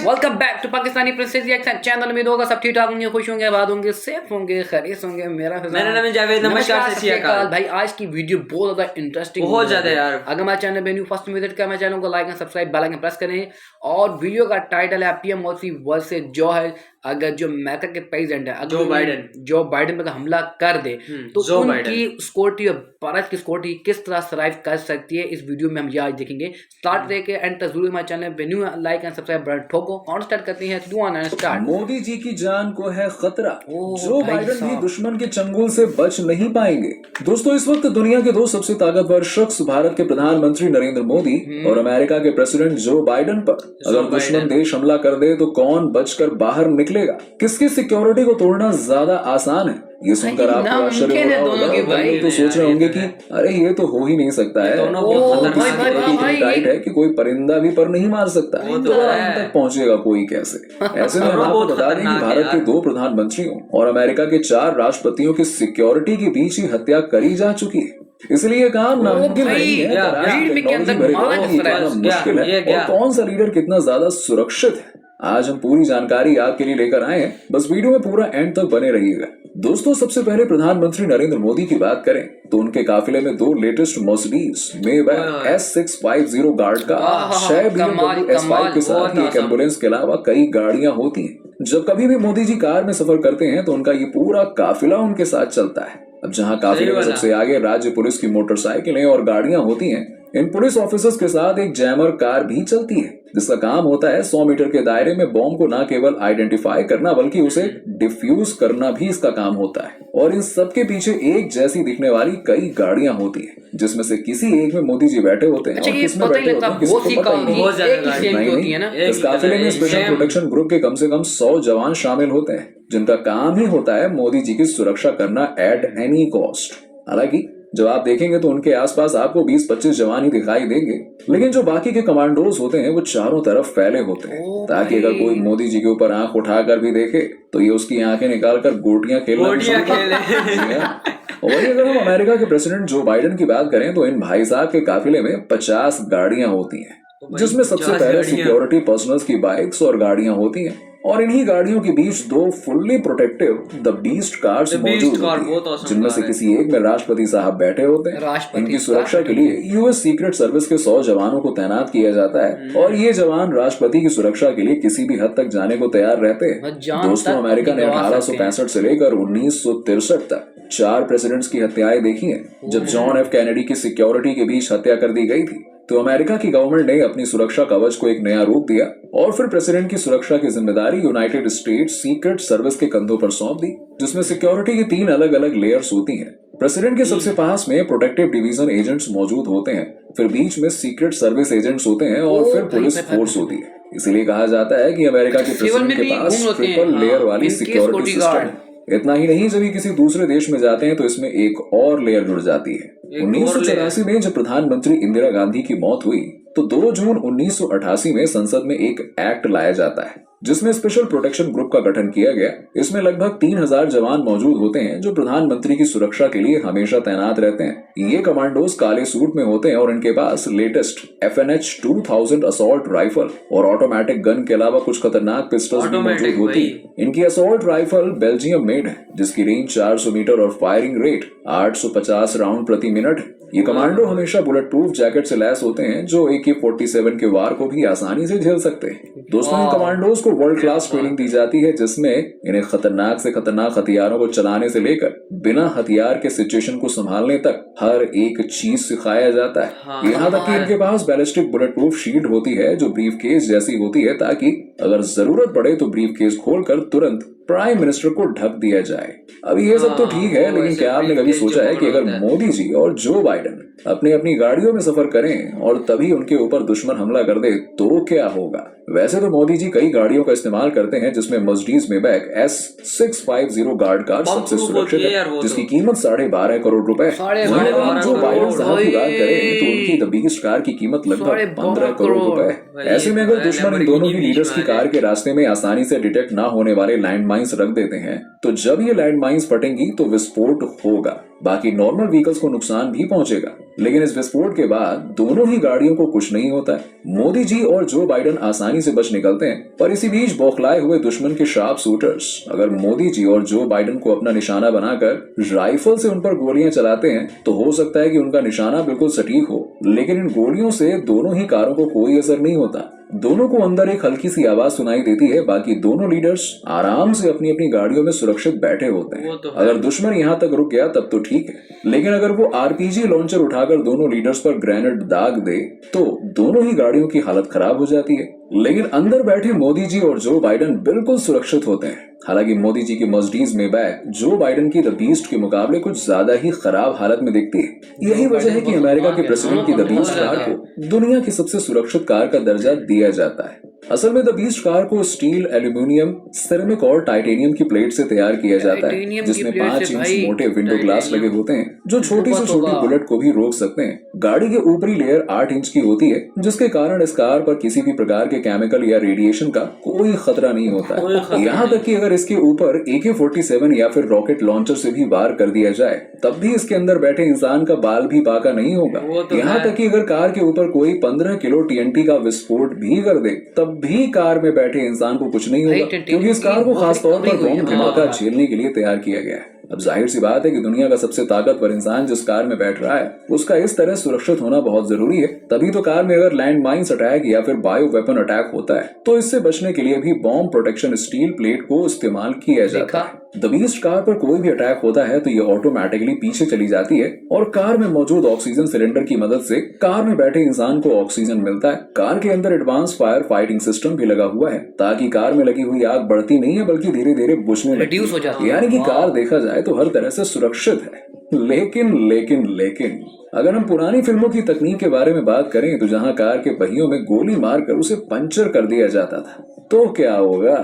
Welcome back to Pakistani princess reaction channel. उम्मीद होगा सब ठीक ठाक होंगे, खुश होंगे, आबाद होंगे, सेफ होंगे, खैरियत होंगे। मेरा नाम है जावेद। नमस्कार भाई, आज की वीडियो बहुत ज्यादा इंटरेस्टिंग, बहुत ज्यादा यार। अगर हमारे चैनल पे न्यू फर्स्ट विजिट करें, हमारे चैनल को like and subscribe bell icon press करें। और वीडियो का टाइटल है पीएम मोदी वर्सेस जो है, अगर जो अमेरिका के प्रेसिडेंट है जो बाइडेन पर हमला कर दे तो उनकी सिक्योरिटी और भारत की सिक्योरिटी किस तरह सर्वाइव कर सकती है, इस वीडियो में हम ये आज देखेंगे। स्टार्ट लेके एंड तक जरूर हमारे चैनल पे new like and subscribe button ठोको। कौन स्टार्ट करते हैं? स्टार्ट। मोदी जी की जान को है खतरा, जो बाइडेन भी दुश्मन के चंगुल से बच नहीं पाएंगे। दोस्तों, इस वक्त दुनिया के दो सबसे ताकतवर शख्स भारत के प्रधानमंत्री नरेंद्र मोदी और अमेरिका के प्रेसिडेंट जो बाइडेन पर अगर दुश्मन देश हमला कर दे तो कौन बचकर बाहर निकलेगा, किसकी सिक्योरिटी को तोड़ना ज्यादा आसान है? ये सुनकर आपको आश्चर्य हो रहा होगा, तो सोच रहे होंगे कि अरे ये तो हो ही नहीं सकता है, टाइट है कि कोई परिंदा भी पर नहीं मार सकता, तो तक पहुंचेगा कोई कैसे? ऐसे में हम आपको बता दें कि भारत के 2 प्रधानमंत्रियों और अमेरिका के 4 राष्ट्रपतियों की सिक्योरिटी के बीच ही हत्या करी जा चुकी है। इसलिए काम नामुमकिन नहीं है, मुश्किल है और कौन सा लीडर कितना ज्यादा सुरक्षित है, आज हम पूरी जानकारी आपके लिए लेकर आए हैं। बस वीडियो में पूरा एंड तक बने रहिएगा। दोस्तों, सबसे पहले प्रधानमंत्री नरेंद्र मोदी की बात करें तो उनके काफिले में 2 latest Mercedes Maybach S650 guard का 6 BMW S5 के साथ एक एम्बुलेंस के अलावा कई गाड़ियां होती हैं। जब कभी भी मोदी जी कार में सफर करते हैं तो उनका ये पूरा काफिला उनके साथ चलता है। अब जहाँ काफिले में सबसे आगे राज्य पुलिस की मोटरसाइकिलें और गाड़ियां होती हैं, इन पुलिस ऑफिसर्स के साथ एक जैमर कार भी चलती है, जिसका काम होता है 100 मीटर के दायरे में बॉम्ब को न केवल आइडेंटिफाई करना बल्कि उसे डिफ्यूज करना भी इसका काम होता है। और इन सब के पीछे एक जैसी दिखने वाली कई गाड़ियां होती हैं, जिसमें से किसी एक में मोदी जी बैठे होते हैं और किसमें बैठे होते हैं किसी को पता ही नहीं। इस काफिले में स्पेशल प्रोटेक्शन ग्रुप के कम से कम 100 जवान शामिल होते हैं, जिनका काम ही होता है मोदी जी की सुरक्षा करना एट एनी कॉस्ट। हालांकि जब आप देखेंगे तो उनके आसपास आपको 20-25 जवान ही दिखाई देंगे, लेकिन जो बाकी के कमांडोज होते हैं वो चारों तरफ फैले होते हैं, ताकि अगर कोई मोदी जी के ऊपर आंख उठाकर भी देखे तो ये उसकी आंखें निकालकर गोटियां खेलना वही अगर हम अमेरिका के प्रेसिडेंट जो बाइडेन की बात करें तो इन भाई साहब के काफिले में 50 गाड़ियां होती हैं, जिसमें सबसे पहले सिक्योरिटी पर्सनल्स की बाइक्स और गाड़ियां होती हैं, और इन्हीं गाड़ियों के बीच 2 fully protective the beast cars मौजूद होती हैं, जिनमें से किसी एक में राष्ट्रपति साहब बैठे होते हैं। इनकी सुरक्षा के लिए यूएस सीक्रेट सर्विस के 100 जवानों को तैनात किया जाता है और ये जवान राष्ट्रपति की सुरक्षा के लिए किसी भी हद तक जाने को तैयार रहते हैं। दोस्तों, अमेरिका ने 1865 से लेकर 1963 तक 4 प्रेसिडेंट्स की हत्याएं देखी हैं। जब जॉन एफ कैनेडी की सिक्योरिटी के बीच हत्या कर दी गई थी तो अमेरिका की गवर्नमेंट ने अपनी सुरक्षा कवच को एक नया रूप दिया और फिर प्रेसिडेंट की सुरक्षा की जिम्मेदारी यूनाइटेड स्टेट्स सीक्रेट सर्विस के कंधों पर सौंप दी, जिसमें सिक्योरिटी की 3 अलग अलग लेयर्स होती हैं। प्रेसिडेंट के सबसे पास में प्रोटेक्टिव डिवीजन एजेंट्स मौजूद होते हैं, फिर बीच में सीक्रेट सर्विस एजेंट्स होते हैं और फिर पुलिस फोर्स होती है। इसीलिए कहा जाता है कि अमेरिका के प्रेसिडेंट के पास ट्रिपल लेयर वाली सिक्योरिटी सिस्टम है। इतना ही नहीं, जब ये किसी दूसरे देश में जाते हैं तो इसमें एक और लेयर जुड़ जाती है। 1984 में जब प्रधानमंत्री इंदिरा गांधी की मौत हुई तो 2 जून 1988 में संसद में एक एक्ट लाया जाता है, जिसमें स्पेशल प्रोटेक्शन ग्रुप का गठन किया गया। इसमें लगभग 3000 जवान मौजूद होते हैं जो प्रधानमंत्री की सुरक्षा के लिए हमेशा तैनात रहते हैं। ये कमांडोज काले सूट में होते हैं और इनके पास लेटेस्ट FNH 2000 असॉल्ट राइफल और ऑटोमेटिक गन के अलावा कुछ खतरनाक पिस्टल्स भी मौजूद होती है। इनकी असॉल्ट राइफल बेल्जियम मेड है, जिसकी रेंज 400 मीटर और फायरिंग रेट 850 राउंड प्रति मिनट है। ये कमांडो हमेशा बुलेट प्रूफ जैकेट से लैस होते हैं जो AK-47 के वार को भी आसानी से झेल सकते हैं। दोस्तों, इन कमांडोज को वर्ल्ड क्लास ट्रेनिंग दी जाती है, जिसमें इन्हें खतरनाक से खतरनाक हथियारों को चलाने से लेकर बिना हथियार के सिचुएशन को संभालने तक हर एक चीज सिखाया जाता है। यहाँ तक कि इनके पास बैलिस्टिक बुलेट प्रूफ शील्ड होती है जो ब्रीफ केस जैसी होती है, ताकि अगर जरूरत पड़े तो ब्रीफ केस खोलकर तुरंत प्राइम मिनिस्टर को ढक दिया जाए। अब ये सब तो ठीक है, लेकिन क्या आपने कभी सोचा है कि अगर मोदी जी और जो बाइडेन अपनी गाड़ियों में सफर करें और तभी उनके ऊपर दुश्मन हमला कर दे तो क्या होगा? वैसे तो मोदी जी कई गाड़ियों का इस्तेमाल करते हैं, जिसमें Mercedes Maybach S650 guard car सबसे सुरक्षित है, जिसकी कीमत 12.5 करोड़ रुपए। जो बाइडेन साहब की बात करें तो उनकी द बिगेस्ट कार की कीमत लगभग 15 करोड़ रुपए। ऐसे में अगर दुश्मन इन दोनों ही लीडर्स की कार के रास्ते में आसानी से डिटेक्ट ना होने वाले लैंड माइन्स रख देते हैं तो जब ये लैंड माइन्स फटेंगी तो विस्फोट होगा बाकी नॉर्मल व्हीकल्स को नुकसान भी पहुंचेगा। लेकिन इस विस्फोट के बाद दोनों ही गाड़ियों को कुछ नहीं होता है। मोदी जी और जो बाइडन आसानी से बच निकलते हैं, पर इसी बीच बौखलाए हुए दुश्मन के शार्प शूटर्स अगर मोदी जी और जो बाइडन को अपना निशाना बनाकर राइफल से उन पर गोलियां चलाते हैं तो हो सकता है कि उनका निशाना बिल्कुल सटीक हो, लेकिन इन गोलियों से दोनों ही कारों को कोई असर नहीं होता। दोनों को अंदर एक हल्की सी आवाज सुनाई देती है। बाकी दोनों लीडर्स आराम से अपनी अपनी गाड़ियों में सुरक्षित बैठे होते हैं। अगर दुश्मन यहाँ तक रुक गया तब तो ठीक है, लेकिन अगर वो आरपीजी लॉन्चर उठाकर दोनों लीडर्स पर ग्रेनेड दाग दे तो दोनों ही गाड़ियों की हालत खराब हो जाती है। लेकिन अंदर बैठे मोदी जी और जो बाइडन बिल्कुल सुरक्षित होते हैं। हालांकि मोदी जी की मर्सिडीज मेबैक जो बाइडन की द बीस्ट के मुकाबले कुछ ज्यादा ही खराब हालत में दिखती है। यही वजह है कि अमेरिका के प्रेसिडेंट की द बीस्ट कार को दुनिया की सबसे सुरक्षित कार का दर्जा दिया जाता है। असल में द बीस्ट कार को स्टील, एल्यूमिनियम, सिरेमिक और टाइटेनियम की प्लेट से तैयार किया जाता है, जिसमें 5 इंच मोटे विंडो ग्लास लगे होते हैं जो छोटी से छोटी बुलेट को भी रोक सकते हैं। गाड़ी के ऊपरी लेयर 8 इंच की होती है, जिसके कारण इस कार पर किसी भी प्रकार के केमिकल या रेडिएशन का कोई खतरा नहीं होता है। यहाँ तक कि अगर इसके ऊपर AK-47 या फिर रॉकेट लॉन्चर से भी वार कर दिया जाए तब भी इसके अंदर बैठे इंसान का बाल भी बाका नहीं होगा। यहाँ तक कि अगर कार के ऊपर कोई 15 किलो TNT का विस्फोट भी कर दे तब भी कार में बैठे इंसान को कुछ नहीं होगा, क्योंकि इस कार को खासतौर पर बॉम्ब धमाका झेलने के लिए तैयार किया गया है। अब जाहिर सी बात है कि दुनिया का सबसे ताकतवर इंसान जिस कार में बैठ रहा है उसका इस तरह सुरक्षित होना बहुत जरूरी है। तभी तो कार में अगर लैंड माइन्स अटैक या फिर बायो वेपन अटैक होता है तो इससे बचने के लिए भी बॉम्ब प्रोटेक्शन स्टील प्लेट को इस्तेमाल किया जाता है। द बीस्ट कार पर कोई भी अटैक होता है तो ये ऑटोमेटिकली पीछे चली जाती है और कार में मौजूद ऑक्सीजन सिलेंडर की मदद से कार में बैठे इंसान को ऑक्सीजन मिलता है। कार के अंदर एडवांस फायर फाइटिंग सिस्टम भी लगा हुआ है ताकि कार में लगी हुई आग बढ़ती नहीं है बल्कि धीरे धीरे बुझने लगती है। यानी कि कार देखा जाए तो हर तरह से सुरक्षित है। लेकिन अगर हम पुरानी फिल्मों की तकनीक के बारे में बात करें तो जहां कार के पहियों में गोली मारकर उसे पंचर कर दिया जाता था तो क्या होगा?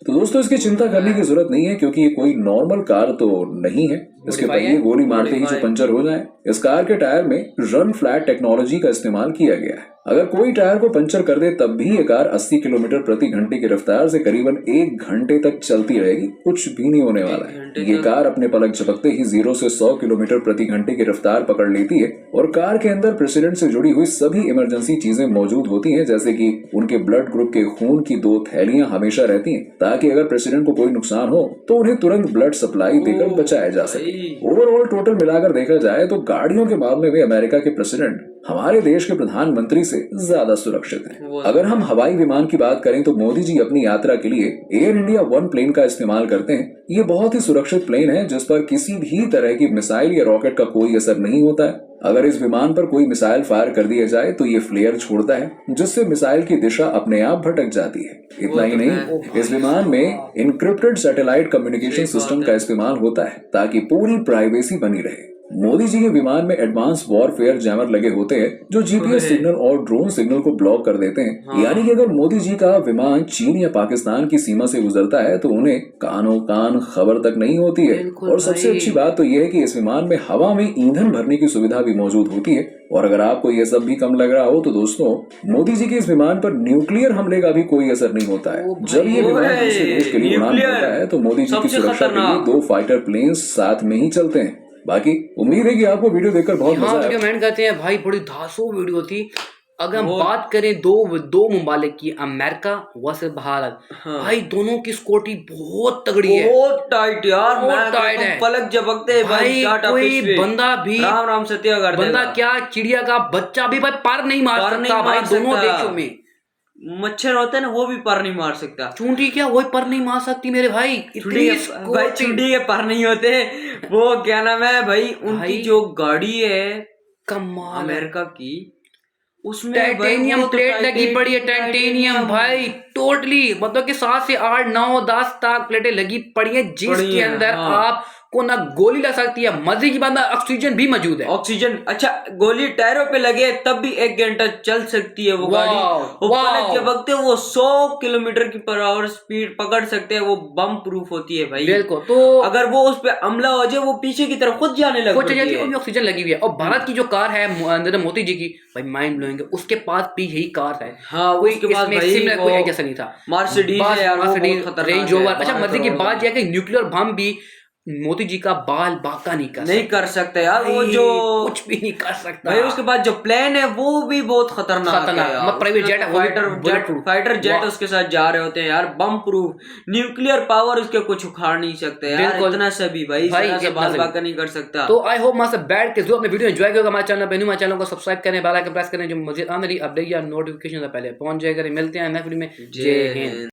तो दोस्तों इसकी चिंता करने की जरूरत नहीं है, क्योंकि ये कोई नॉर्मल कार तो नहीं है इसके पहिए गोली मारते ही जो पंचर हो जाए। इस कार के टायर में रन फ्लैट टेक्नोलॉजी का इस्तेमाल किया गया है। अगर कोई टायर को पंचर कर दे तब भी ये कार 80 किलोमीटर प्रति घंटे की रफ्तार से करीबन 1 घंटे तक चलती रहेगी, कुछ भी नहीं होने वाला है। ये कार अपने पलक झपकते ही 0 से 100 किलोमीटर प्रति घंटे की रफ्तार पकड़ लेती है और कार के अंदर प्रेसिडेंट से जुड़ी हुई सभी इमरजेंसी चीजें मौजूद होती हैं, जैसे कि उनके ब्लड ग्रुप के खून की 2 थैलियां हमेशा रहती हैं ताकि अगर प्रेसिडेंट को कोई नुकसान हो तो उन्हें तुरंत ब्लड सप्लाई देकर बचाया जा सके। ओवरऑल टोटल मिलाकर देखा जाए तो गाड़ियों के मामले में अमेरिका के प्रेसिडेंट हमारे देश के प्रधानमंत्री से ज्यादा सुरक्षित हैं। अगर हम हवाई विमान की बात करें तो मोदी जी अपनी यात्रा के लिए एयर इंडिया 1 प्लेन का इस्तेमाल करते हैं। ये बहुत ही सुरक्षित प्लेन है जिस पर किसी भी तरह की मिसाइल या रॉकेट का कोई असर नहीं होता है। अगर इस विमान पर कोई मिसाइल फायर कर दिया जाए तो ये फ्लेयर छोड़ता है जिससे मिसाइल की दिशा अपने आप भटक जाती है। इतना ही नहीं, इस विमान में इनक्रिप्टेड सैटेलाइट कम्युनिकेशन सिस्टम का इस्तेमाल होता है ताकि पूरी प्राइवेसी बनी रहे। मोदी जी के विमान में एडवांस वॉरफेयर जैमर लगे होते हैं जो जीपीएस सिग्नल और ड्रोन सिग्नल को ब्लॉक कर देते हैं। यानी कि अगर मोदी जी का विमान चीन या पाकिस्तान की सीमा से गुजरता है तो उन्हें कानों कान खबर तक नहीं होती है। और सबसे अच्छी बात तो यह है कि इस विमान में हवा में ईंधन भरने की सुविधा भी मौजूद होती है। और अगर आपको ये सब भी कम लग रहा हो तो दोस्तों, मोदी जी के इस विमान पर न्यूक्लियर हमले का भी कोई असर नहीं होता है। जब ये विमान दूसरे देश के लिए उड़ान भरता है तो मोदी जी की सुरक्षा के लिए 2 फाइटर प्लेन साथ में ही चलते हैं। बाकी उम्मीद है कि आपको वीडियो देखकर बहुत मजा आया। वीडियो मेंट करते हैं भाई, बड़ी धांसू वीडियो थी। अगर हम बात करें दो मुमालिक की, अमेरिका वर्सेस भारत, भाई दोनों की सिक्योरिटी बहुत तगड़ी है, बहुत टाइट यार, बहुत टाइट है। पलक झपकते भाई कोई बंदा भी राम सत्या कर देगा। बंदा क्या चिड़िया का बच्चा भी भाई पर नहीं मार सकता भाई दोनों देशों में। मच्छर होते हैं ना वो भी पर नहीं मार सकता। चूंटी क्या वही पर नहीं मार सकती मेरे भाई। भाई चूंटी के पर नहीं होते, वो क्या नाम है भाई उनकी जो गाड़ी है कमाल अमेरिका की, उसमें टाइटेनियम प्लेट लगी पड़ी है। टाइटेनियम भाई टोटली मतलब कि 7 से 8 9 10 तक प्लेटें लगी पड़ी है जिसके अंदर आप को ना गोली लग सकती है। मजे की बात, ऑक्सीजन भी मौजूद है। ऑक्सीजन, अच्छा गोली टायरों पे लगे तब भी 1 घंटा चल सकती है वो गाड़ी। वो वक्त वो 100 किलोमीटर की पर आवर स्पीड पकड़ सकते हैं, वो बम प्रूफ होती है भाई। बिल्कुल। तो अगर वो उस पे हमला हो जाए वो पीछे की तरफ खुद जाने लगती है। ऑक्सीजन लगी हुई है। और भारत की जो कार है मोदी जी की, भाई माइंड ब्लोइंग है। उसके पास भी यही कार है। हाँ, उसके पास कोई जैसा नहीं था। Mercedes, range rover. अच्छा मजे की बात यह कि न्यूक्लियर बम भी मोदी जी का बाल बाका नहीं कर सकते यार। वो भाई, जो कुछ भी नहीं कर सकता भाई, उसके बाद जो प्लेन है वो भी बहुत खतरनाक है यार। मतलब प्राइवेट जेट है, वो भी फाइटर जेट वाह। उसके साथ जा रहे होते हैं यार, बम प्रूफ, न्यूक्लियर पावर उसके कुछ उखाड़ नहीं सकते यार। बिल्कुल। इतना सभी भाई भाई, इतना से इतना बाल सभी। बाका नहीं कर सकता। तो आई होप वहां से बैठ के जो अपने वीडियो एंजॉय करेगा, हमारे चैनल पे न्यू, हमारे चैनल को सब्सक्राइब करें, बेल आइकन प्रेस करें, जो मजीद आने वाली अपडेट या नोटिफिकेशन से पहले पहुंच जाएगा। मिलते हैं नेक्स्ट वीडियो में। जय हिंद।